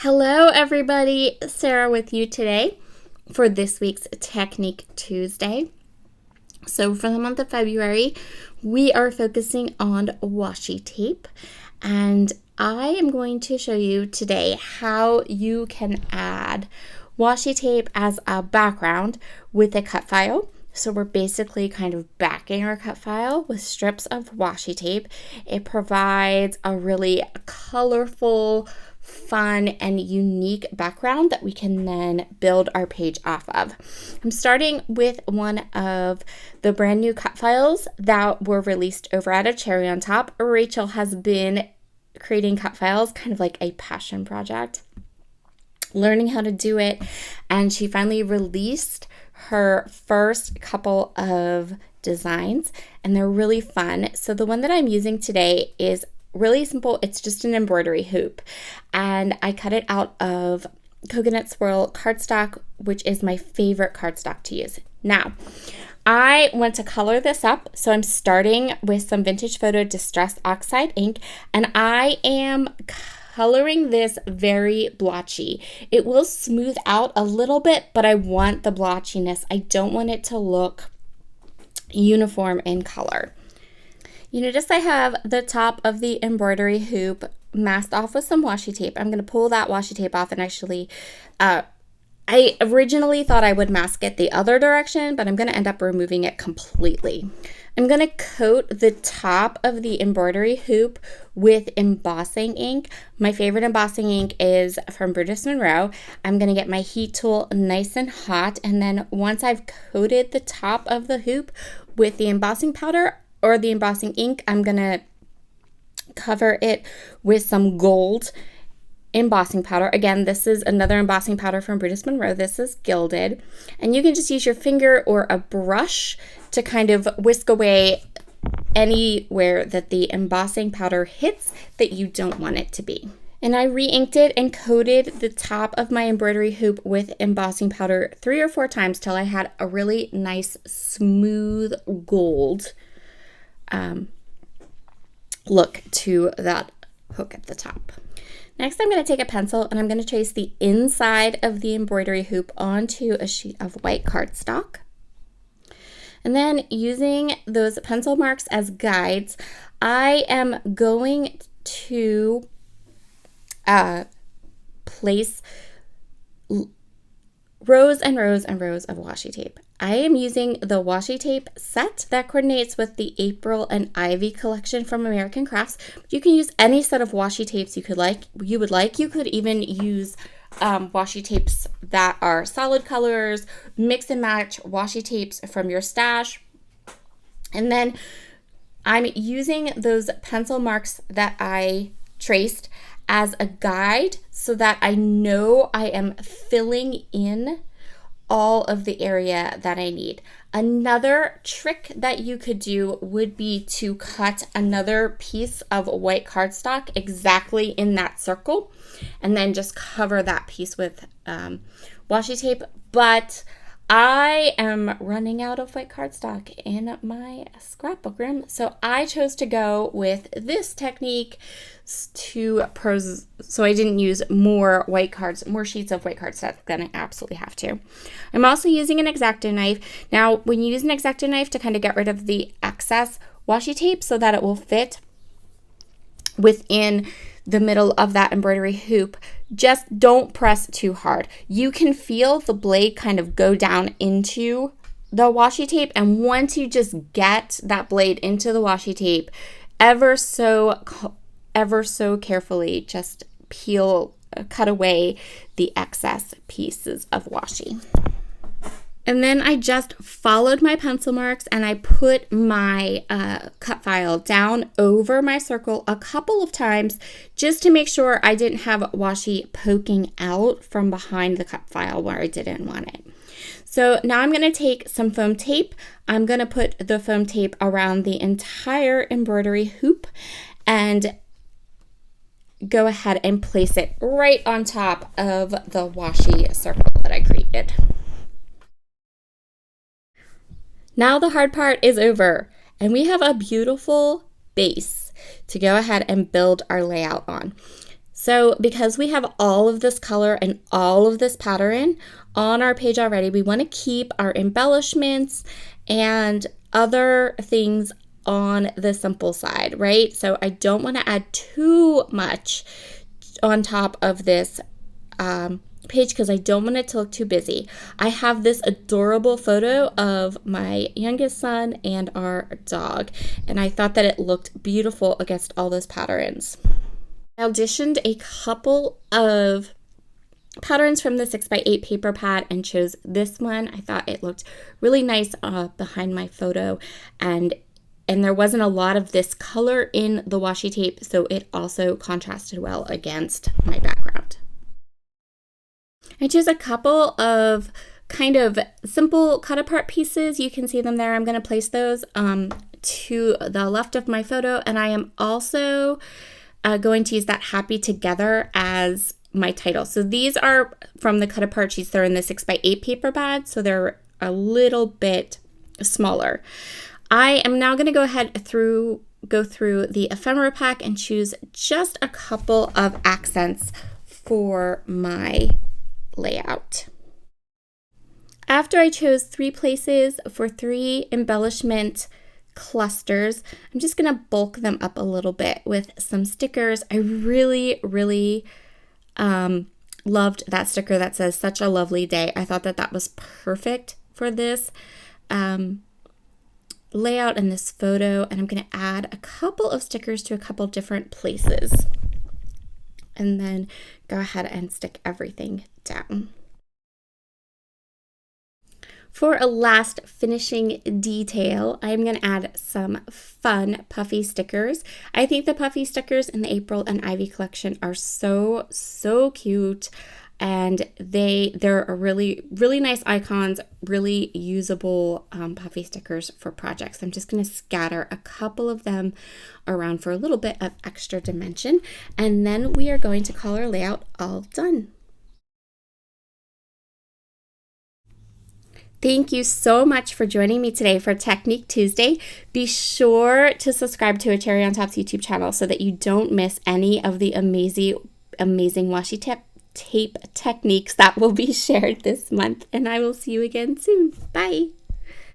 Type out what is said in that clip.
Hello everybody, Sarah with you today for this week's Technique Tuesday. So for the month of February, we are focusing on washi tape, and I am going to show you today how you can add washi tape as a background with a cut file. So we're basically kind of backing our cut file with strips of washi tape. It provides a really colorful, fun, and unique background that we can then build our page off of. I'm starting with one of the brand new cut files that were released over at A Cherry on Top. Rachel has been creating cut files kind of like a passion project, learning how to do it, and she finally released her first couple of designs, and they're really fun. So the one that I'm using today is really simple. It's just an embroidery hoop, and I cut it out of coconut swirl cardstock, which is my favorite cardstock to use. Now, I want to color this up, so I'm starting with some Vintage Photo Distress Oxide ink, and I am coloring this very blotchy. It will smooth out a little bit, but I want the blotchiness. I don't want it to look uniform in color. You notice I have the top of the embroidery hoop masked off with some washi tape. I'm going to pull that washi tape off, and actually, I originally thought I would mask it the other direction, but I'm going to end up removing it completely. I'm going to coat the top of the embroidery hoop with embossing ink. My favorite embossing ink is from Brutus Monroe. I'm going to get my heat tool nice and hot, and then once I've coated the top of the hoop with the embossing powder or the embossing ink, I'm going to cover it with some gold embossing powder. Again, this is another embossing powder from Brutus Monroe. This is gilded, and you can just use your finger or a brush to kind of whisk away anywhere that the embossing powder hits that you don't want it to be. And I re-inked it and coated the top of my embroidery hoop with embossing powder 3 or 4 times till I had a really nice smooth gold look to that hook at the top. Next, I'm going to take a pencil and I'm going to trace the inside of the embroidery hoop onto a sheet of white cardstock. And then, using those pencil marks as guides, I am going to place rows and rows and rows of washi tape. I am using the washi tape set that coordinates with the April and Ivy collection from American Crafts. You can use any set of washi tapes you would like. You could even use washi tapes that are solid colors, mix and match washi tapes from your stash. And then I'm using those pencil marks that I traced as a guide so that I know I am filling in all of the area that I need. Another trick that you could do would be to cut another piece of white cardstock exactly in that circle and then just cover that piece with washi tape. But I am running out of white cardstock in my scrapbook room, so I chose to go with this technique so I didn't use more sheets of white cardstock than I absolutely have to. I'm also using an X-Acto knife. Now, when you use an X-Acto knife to kind of get rid of the excess washi tape so that it will fit within the middle of that embroidery hoop, just don't press too hard. You can feel the blade kind of go down into the washi tape, and once you just get that blade into the washi tape, ever so carefully, just cut away the excess pieces of washi. And then I just followed my pencil marks and I put my cut file down over my circle a couple of times just to make sure I didn't have washi poking out from behind the cut file where I didn't want it. So now I'm going to take some foam tape. I'm going to put the foam tape around the entire embroidery hoop and go ahead and place it right on top of the washi circle that I created. Now the hard part is over, and we have a beautiful base to go ahead and build our layout on. So because we have all of this color and all of this pattern on our page already, we want to keep our embellishments and other things on the simple side, right? So I don't want to add too much on top of this page because I don't want it to look too busy. I have this adorable photo of my youngest son and our dog, and I thought that it looked beautiful against all those patterns. I auditioned a couple of patterns from the 6x8 paper pad and chose this one. I thought it looked really nice behind my photo, and there wasn't a lot of this color in the washi tape, so it also contrasted well against my background. I chose a couple of kind of simple cut apart pieces. You can see them there. I'm going to place those to the left of my photo, and I am also going to use that Happy Together as my title. So these are from the cut apart sheets. They're in the 6x8 paper pad, so they're a little bit smaller. I am now going to go ahead go through the ephemera pack and choose just a couple of accents for my layout. After I chose 3 places for 3 embellishment clusters, I'm just going to bulk them up a little bit with some stickers. I really loved that sticker that says "Such a Lovely Day." I thought that was perfect for this layout and this photo, and I'm going to add a couple of stickers to a couple different places and then go ahead and stick everything down. For a last finishing detail, I'm going to add some fun puffy stickers. I think the puffy stickers in the April and Ivy collection are so cute, and they're a really nice icons, really usable puffy stickers for projects. I'm just going to scatter a couple of them around for a little bit of extra dimension, and then we are going to call our layout all done. Thank you so much for joining me today for Technique Tuesday. Be sure to subscribe to a Cherry on Top's YouTube channel so that you don't miss any of the amazing washi tape techniques that will be shared this month. And I will see you again soon. Bye.